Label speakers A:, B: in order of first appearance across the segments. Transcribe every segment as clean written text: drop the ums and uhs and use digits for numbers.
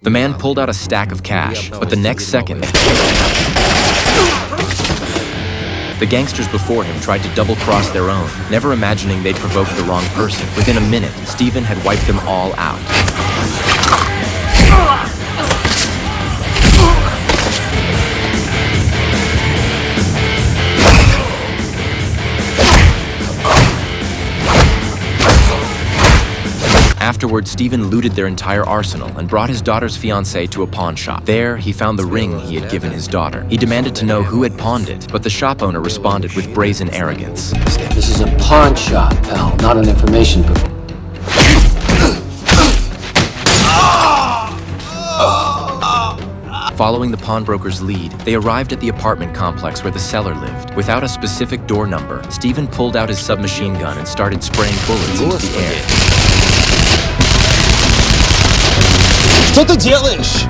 A: The man pulled out a stack of cash, but the next second, the gangsters before him tried to double-cross their own, never imagining they'd provoked the wrong person. Within a minute, Steven had wiped them all out. Afterward, Steven looted their entire arsenal and brought his daughter's fiancé to a pawn shop. There, he found the ring he had given his daughter. He demanded to know who had pawned it, but the shop owner responded with brazen arrogance.
B: This is a pawn shop, pal, not an information booth.
A: Following the pawnbroker's lead, they arrived at the apartment complex where the seller lived. Without a specific door number, Steven pulled out his submachine gun and started spraying bullets into the air.
C: Что ты делаешь?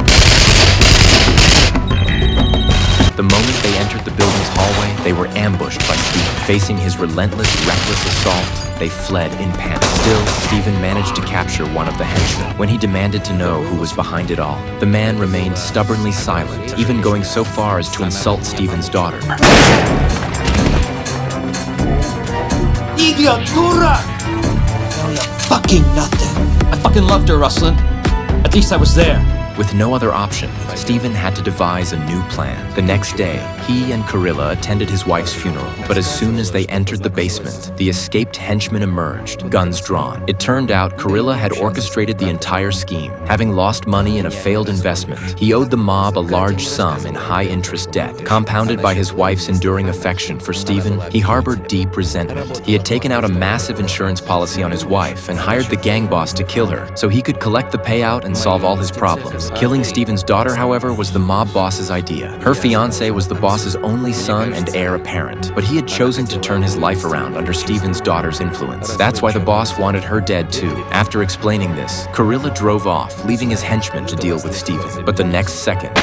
A: The moment they entered the building's hallway, they were ambushed by Steven. Facing his relentless, reckless assault, they fled in panic. Still, Steven managed to capture one of the henchmen. When he demanded to know who was behind it all, the man remained stubbornly silent, even going so far as to insult Steven's daughter.
C: Idiot, дурак! Fucking nothing. I fucking loved her, Ruslan. At least I was there.
A: With no other option, Steven had to devise a new plan. The next day, he and Karilla attended his wife's funeral, but as soon as they entered the basement, the escaped henchmen emerged, guns drawn. It turned out Karilla had orchestrated the entire scheme. Having lost money in a failed investment, he owed the mob a large sum in high-interest debt. Compounded by his wife's enduring affection for Steven, he harbored deep resentment. He had taken out a massive insurance policy on his wife and hired the gang boss to kill her, so he could collect the payout and solve all his problems. Killing Steven's daughter, however, was the mob boss's idea. Her fiancé was the boss's only son and heir apparent, but he had chosen to turn his life around under Steven's daughter's influence. That's why the boss wanted her dead too. After explaining this, Karilla drove off, leaving his henchmen to deal with Steven. But the next second,